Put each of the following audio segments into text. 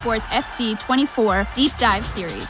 Sports FC 24 Deep Dive Series.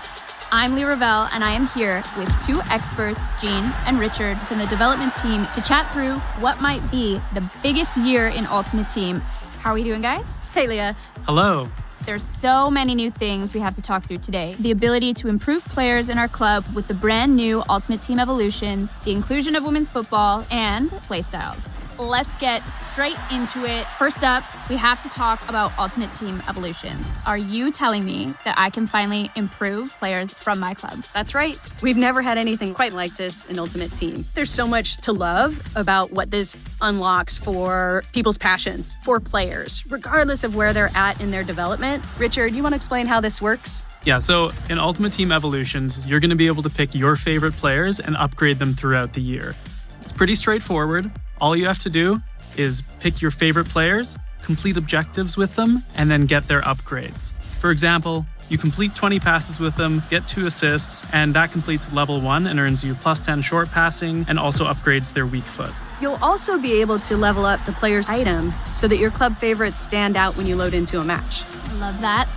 I'm Lee Ravel, and I am here with two experts, Jean and Richard, from the development team to chat through what might be the biggest year in Ultimate Team. How are we doing, guys? Hey, Leah. Hello. There's so many new things we have to talk through today. The ability to improve players in our club with the brand new Ultimate Team Evolutions, the inclusion of women's football, and playstyles. Let's get straight into it. First up, we have to talk about Ultimate Team Evolutions. Are you telling me that I can finally improve players from my club? That's right. We've never had anything quite like this in Ultimate Team. There's so much to love about what this unlocks for people's passions, for players, regardless of where they're at in their development. Richard, you want to explain how this works? Yeah, so in Ultimate Team Evolutions, you're going to be able to pick your favorite players and upgrade them throughout the year. It's pretty straightforward. All you have to do is pick your favorite players, complete objectives with them, and then get their upgrades. For example, you complete 20 passes with them, get 2 assists, and that completes level 1 and earns you plus 10 short passing and also upgrades their weak foot. You'll also be able to level up the player's item so that your club favorites stand out when you load into a match. I love that.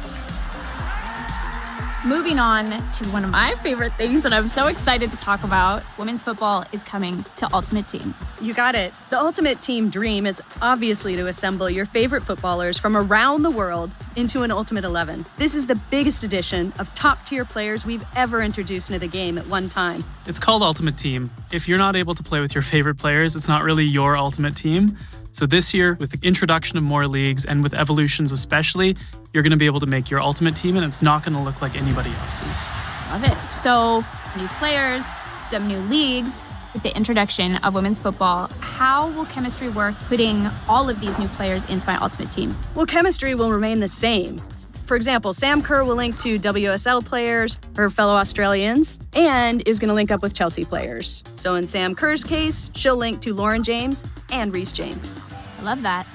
Moving on to one of my favorite things that I'm so excited to talk about. Women's football is coming to Ultimate Team. You got it. The Ultimate Team dream is obviously to assemble your favorite footballers from around the world into an Ultimate 11. This is the biggest addition of top-tier players we've ever introduced into the game at one time. It's called Ultimate Team. If you're not able to play with your favorite players, it's not really your Ultimate Team. So this year, with the introduction of more leagues and with evolutions especially, you're going to be able to make your Ultimate Team and it's not going to look like anybody else's. Love it. So, new players, some new leagues. With the introduction of women's football, how will chemistry work putting all of these new players into my Ultimate Team? Well, chemistry will remain the same. For example, Sam Kerr will link to WSL players, her fellow Australians, and is going to link up with Chelsea players. So in Sam Kerr's case, she'll link to Lauren James and Reese James. I love that.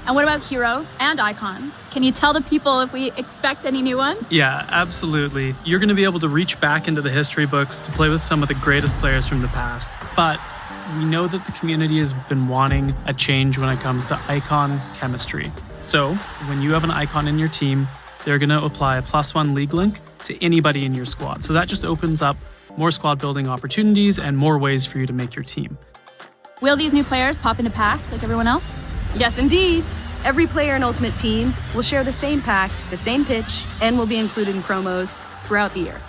And what about heroes and icons? Can you tell the people if we expect any new ones? Yeah, absolutely. You're going to be able to reach back into the history books to play with some of the greatest players from the past. But we know that the community has been wanting a change when it comes to icon chemistry. So when you have an icon in your team, they're going to apply a +1 league link to anybody in your squad. So that just opens up more squad building opportunities and more ways for you to make your team. Will these new players pop into packs like everyone else? Yes, indeed. Every player in Ultimate Team will share the same packs, the same pitch, and will be included in promos throughout the year.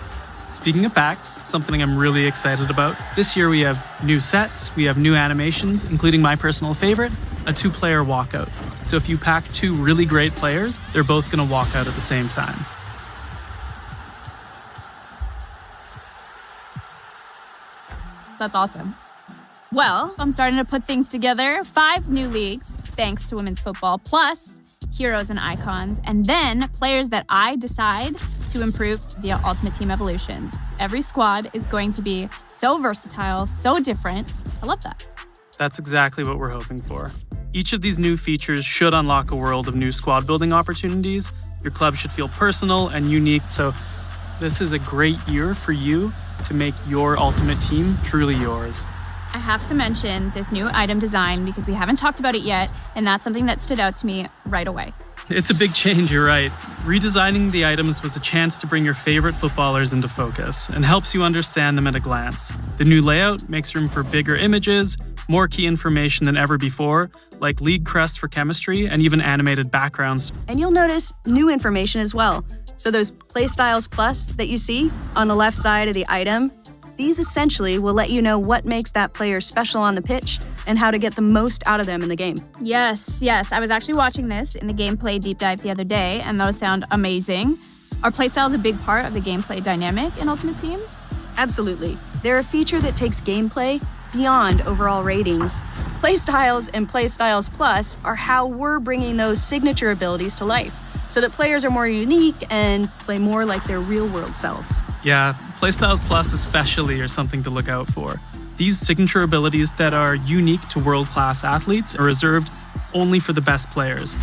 Speaking of packs, something I'm really excited about. This year we have new sets, we have new animations, including my personal favorite, a 2-player walkout. So if you pack 2 really great players, they're both going to walk out at the same time. That's awesome. Well, I'm starting to put things together. 5 new leagues, thanks to women's football, plus heroes and icons, and then players that I decide to improve via Ultimate Team Evolutions. Every squad is going to be so versatile, so different. I love that. That's exactly what we're hoping for. Each of these new features should unlock a world of new squad building opportunities. Your club should feel personal and unique, so this is a great year for you to make your Ultimate Team truly yours. I have to mention this new item design because we haven't talked about it yet, and that's something that stood out to me right away. It's a big change, you're right. Redesigning the items was a chance to bring your favorite footballers into focus and helps you understand them at a glance. The new layout makes room for bigger images, more key information than ever before, like league crests for chemistry and even animated backgrounds. And you'll notice new information as well. So those Playstyles Plus that you see on the left side of the item, these essentially will let you know what makes that player special on the pitch and how to get the most out of them in the game. Yes. I was actually watching this in the gameplay deep dive the other day, and those sound amazing. Are playstyles a big part of the gameplay dynamic in Ultimate Team? Absolutely. They're a feature that takes gameplay beyond overall ratings. Playstyles and Playstyles Plus are how we're bringing those signature abilities to life, so that players are more unique and play more like their real-world selves. Yeah, Playstyles Plus especially are something to look out for. These signature abilities that are unique to world-class athletes are reserved only for the best players.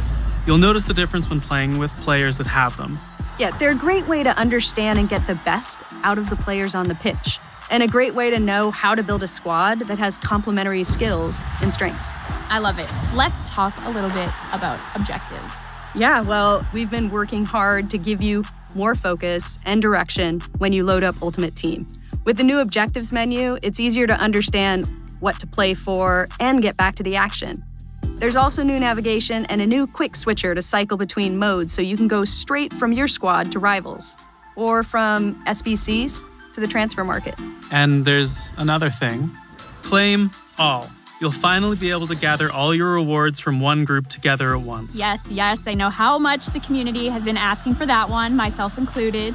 You'll notice the difference when playing with players that have them. Yeah, they're a great way to understand and get the best out of the players on the pitch, and a great way to know how to build a squad that has complementary skills and strengths. I love it. Let's talk a little bit about objectives. Yeah, well, we've been working hard to give you more focus and direction when you load up Ultimate Team. With the new objectives menu, it's easier to understand what to play for and get back to the action. There's also new navigation and a new quick switcher to cycle between modes so you can go straight from your squad to rivals, or from SBCs to the transfer market. And there's another thing. Claim all. You'll finally be able to gather all your rewards from one group together at once. Yes, I know how much the community has been asking for that one, myself included.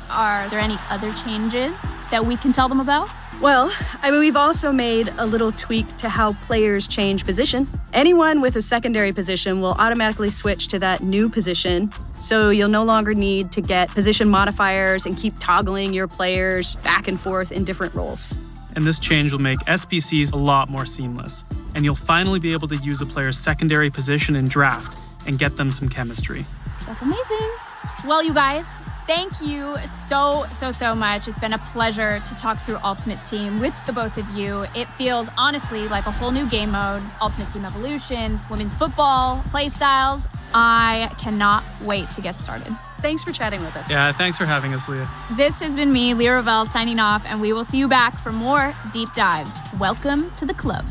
Are there any other changes that we can tell them about? Well, we've also made a little tweak to how players change position. Anyone with a secondary position will automatically switch to that new position, so you'll no longer need to get position modifiers and keep toggling your players back and forth in different roles. And this change will make SBCs a lot more seamless. And you'll finally be able to use a player's secondary position in draft and get them some chemistry. That's amazing. Well, you guys, thank you so much. It's been a pleasure to talk through Ultimate Team with the both of you. It feels honestly like a whole new game mode. Ultimate Team Evolutions, women's football, play styles. I cannot wait to get started. Thanks for chatting with us. Yeah, thanks for having us, Leah. This has been me, Leah Ravel, signing off, and we will see you back for more deep dives. Welcome to the club.